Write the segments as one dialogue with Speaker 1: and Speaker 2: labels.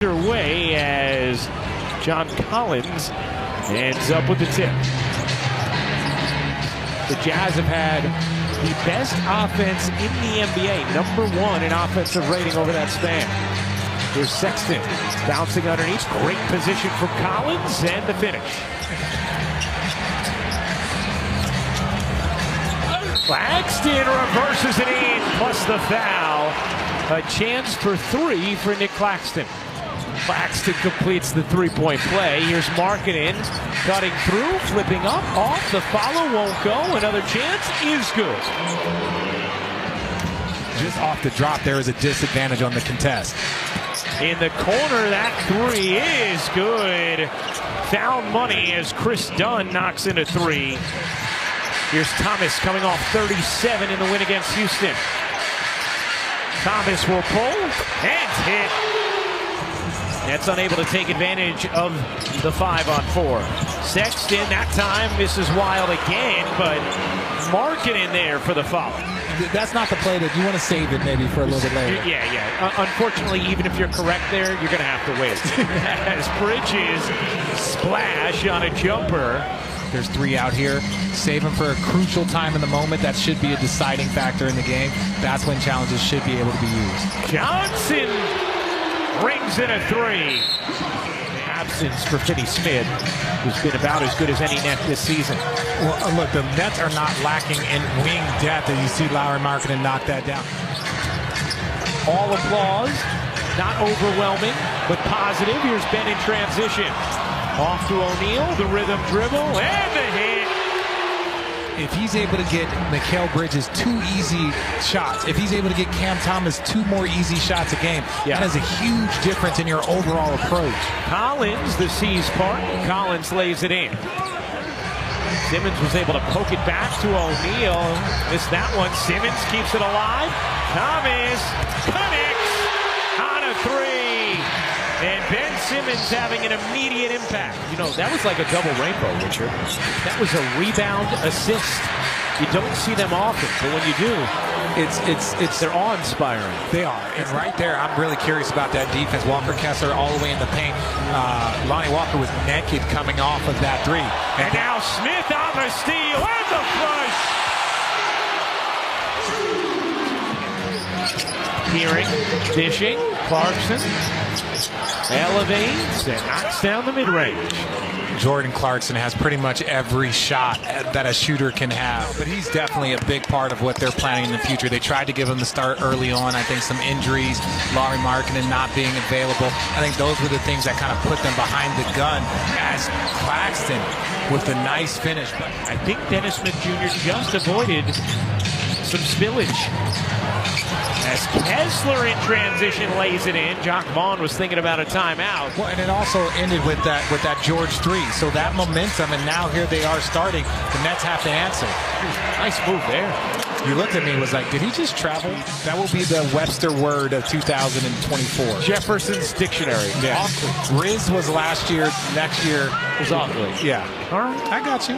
Speaker 1: Way as John Collins ends up with the tip. The Jazz have had the best offense in the NBA, #1 in offensive rating over that span. Here's Sexton bouncing underneath, great position from Collins, and the finish. Claxton reverses it in, plus the foul. A chance for 3 for Nick Claxton. Claxton completes the three-point play. Here's Markkanen cutting through, flipping up, off. The follow won't go. Another chance is good.
Speaker 2: Just off the drop, there is a disadvantage on the contest.
Speaker 1: In the corner, that 3 is good. Found money as Chris Dunn knocks in a 3. Here's Thomas coming off 37 in the win against Houston. Thomas will pull and hit. Nets unable to take advantage of the 5-on-4. Sexton that time misses Wild again, but Markkanen there for the foul.
Speaker 2: That's not the play that you want to save it maybe for a little bit later.
Speaker 1: Yeah. Unfortunately, even if you're correct there, you're going to have to wait. As Bridges splash on a jumper.
Speaker 2: There's 3 out here. Save them for a crucial time in the moment. That should be a deciding factor in the game. That's when challenges should be able to be used.
Speaker 1: Johnson rings in a 3. Absence for Finney-Smith, who's been about as good as any Net this season.
Speaker 2: Well, look, the Nets are not lacking in wing depth, and you see Lauri Markkanen knock that down.
Speaker 1: All applause, not overwhelming, but positive. Here's Ben in transition. Off to O'Neal, the rhythm dribble, and the hit.
Speaker 2: If he's able to get Mikal Bridges 2 easy shots, if he's able to get Cam Thomas 2 more easy shots a game, that is a huge difference in your overall approach.
Speaker 1: Collins, the C's part. Collins lays it in. Simmons was able to poke it back to O'Neal. Missed that one. Simmons keeps it alive. Thomas connects on a 3. And Ben Simmons having an immediate impact. You know, that was like a double rainbow, Richard. That was a rebound assist. You don't see them often, but when you do, they're awe-inspiring.
Speaker 2: They are. And right there, I'm really curious about that defense. Walker Kessler all the way in the paint. Lonnie Walker was naked coming off of that 3.
Speaker 1: And now Smith on the steal and the flush. Hearing, dishing, Clarkson elevates and knocks down the mid-range.
Speaker 2: Jordan Clarkson has pretty much every shot that a shooter can have, but he's definitely a big part of what they're planning in the future. They tried to give him the start early on. I think some injuries, Lauri Markkanen not being available. I think those were the things that kind of put them behind the gun as Claxton with a nice finish. But
Speaker 1: I think Dennis Smith Jr. just avoided some spillage. As Kessler in transition lays it in. Jock Vaughn was thinking about a timeout.
Speaker 2: Well, and it also ended with that George 3. So that momentum, and now here they are starting. The Nets have to answer.
Speaker 1: Nice move there.
Speaker 2: You looked at me and was like, did he just travel? That will be the Webster word of 2024.
Speaker 1: Jefferson's dictionary.
Speaker 2: Yeah. Riz was last year. Next year
Speaker 1: was ugly.
Speaker 2: Yeah.
Speaker 1: All right.
Speaker 2: I got you.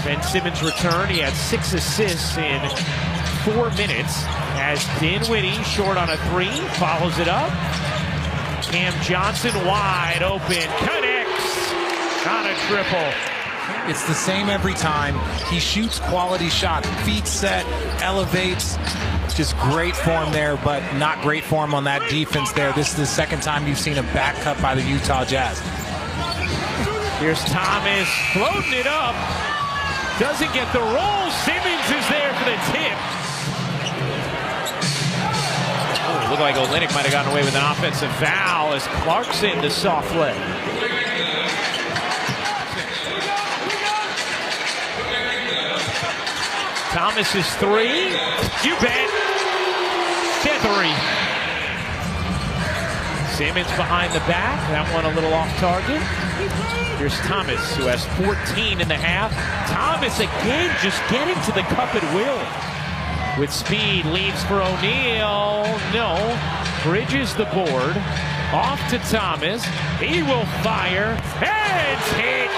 Speaker 1: Ben Simmons' return. He had 6 assists in 4 minutes as Dinwiddie short on a 3, follows it up. Cam Johnson wide open, connects on a triple.
Speaker 2: It's the same every time. He shoots quality shots, feet set, elevates. Just great form there, but not great form on that defense there. This is the second time you've seen a back cut by the Utah Jazz.
Speaker 1: Here's Thomas floating it up. Doesn't get the roll. Simmons is there for the tip. It looked like Olynyk might have gotten away with an offensive foul as Clarkson the soft leg. Thomas's 3. You bet. 3. Simmons behind the back. That one a little off target. Here's Thomas, who has 14 in the half. Thomas again just getting to the cup at will. With speed, leaves for O'Neal. No. Bridges the board. Off to Thomas. He will fire. And hit.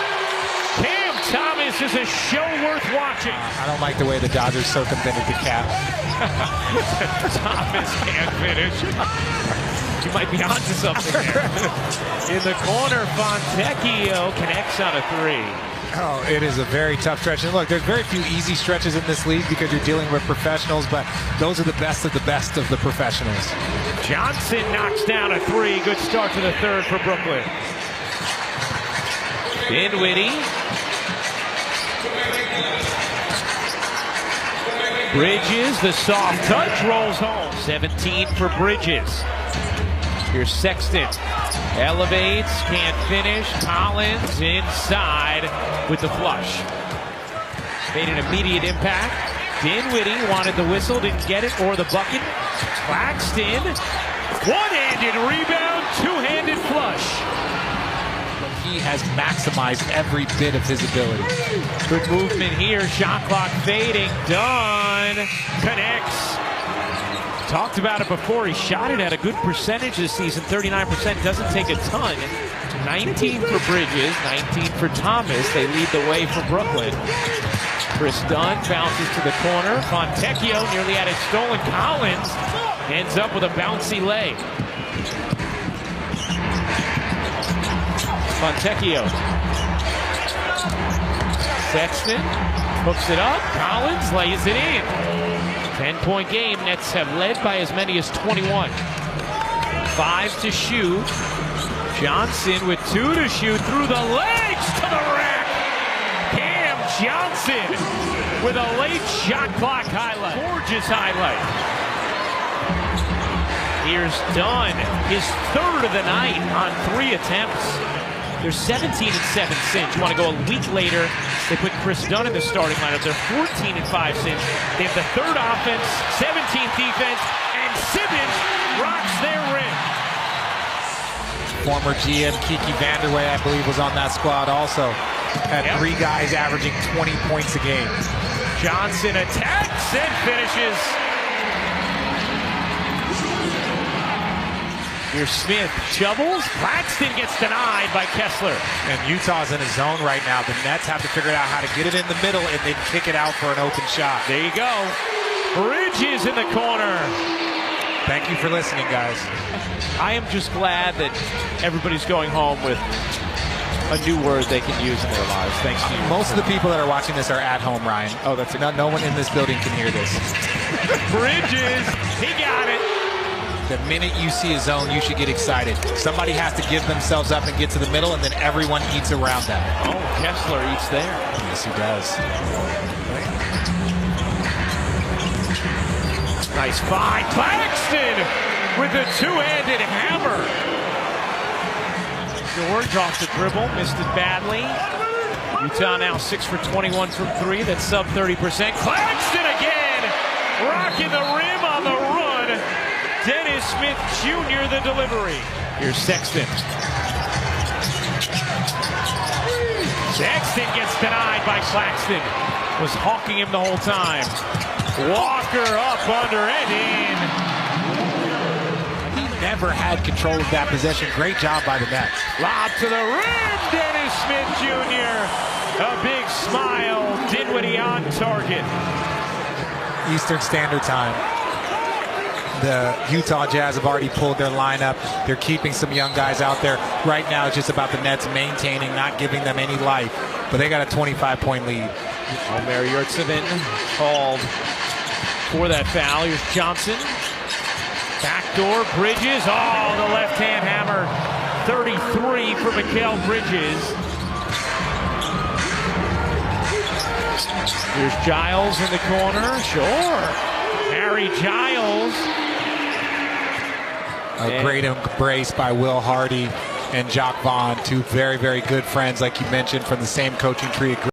Speaker 1: Cam Thomas is a show worth watching.
Speaker 2: I don't like the way the Dodgers circumvented the cap.
Speaker 1: Thomas can't finish. You might be onto something there. In the corner, Fontecchio connects on a three.
Speaker 2: Oh, it is a very tough stretch. And look, there's very few easy stretches in this league because you're dealing with professionals, but those are the best of the professionals.
Speaker 1: Johnson knocks down a three. Good start to the third for Brooklyn. Dinwiddie. Bridges, the soft touch, rolls home. 17 for Bridges. Here's Sexton. Elevates, can't finish. Collins inside with the flush. Made an immediate impact. Dinwiddie wanted the whistle, didn't get it, or the bucket. Claxton, one-handed rebound, two-handed flush.
Speaker 2: He has maximized every bit of his ability.
Speaker 1: Good movement here, shot clock fading, done, connects. Talked about it before, he shot it at a good percentage this season, 39%, doesn't take a ton. 19 for Bridges, 19 for Thomas, they lead the way for Brooklyn. Chris Dunn bounces to the corner, Fontecchio nearly had it stolen, Collins ends up with a bouncy leg. Fontecchio. Sexton hooks it up. Collins lays it in. 10-point game. Nets have led by as many as 21. 5 to shoot. Johnson with 2 to shoot through the legs to the rack. Cam Johnson with a late shot clock highlight. Gorgeous highlight. Here's Dunn, his third of the night on 3 attempts. They're 17 and 7 since. You want to go a week later, they put Chris Dunn in the starting lineup. They're 14 and 5 since. They have the third offense, 17th defense, and Simmons rocks their rim.
Speaker 2: Former GM Kiki Vanderway, I believe, was on that squad also. Had 3 guys averaging 20 points a game.
Speaker 1: Johnson attacks and finishes. Here's Smith, shovels, Claxton gets denied by Kessler.
Speaker 2: And Utah's in a zone right now. The Nets have to figure out how to get it in the middle and then kick it out for an open shot.
Speaker 1: There you go. Bridges in the corner.
Speaker 2: Thank you for listening, guys.
Speaker 1: I am just glad that everybody's going home with a new word they can use in their lives. Thanks to you.
Speaker 2: Most of the people that are watching this are at home, Ryan. Oh, that's no one in this building can hear this.
Speaker 1: Bridges, he got it.
Speaker 2: The minute you see a zone, you should get excited. Somebody has to give themselves up and get to the middle, and then everyone eats around them.
Speaker 1: Oh, Kessler eats there.
Speaker 2: Yes, he does.
Speaker 1: Nice find. Claxton with a two-handed hammer. George off the dribble, missed it badly. Utah now 6 for 21 from 3. That's sub 30%. Claxton again, rocking the rim on the run. Dennis Smith Jr. the delivery. Here's Sexton. Sexton gets denied by Claxton. Was hawking him the whole time. Walker up under and in.
Speaker 2: He never had control of that possession. Great job by the Nets.
Speaker 1: Lob to the rim, Dennis Smith Jr. A big smile. Dinwiddie on target.
Speaker 2: Eastern Standard Time. The Utah Jazz have already pulled their lineup. They're keeping some young guys out there. Right now, it's just about the Nets maintaining, not giving them any life. But they got a 25-point lead.
Speaker 1: Omer Yurtseven called for that foul. Here's Johnson. Backdoor, Bridges. Oh, the left-hand hammer. 33 for Mikal Bridges. Here's Giles in the corner. Sure. Harry Giles.
Speaker 2: A great embrace by Will Hardy and Jacques Vaughn, two very, very good friends, like you mentioned, from the same coaching tree.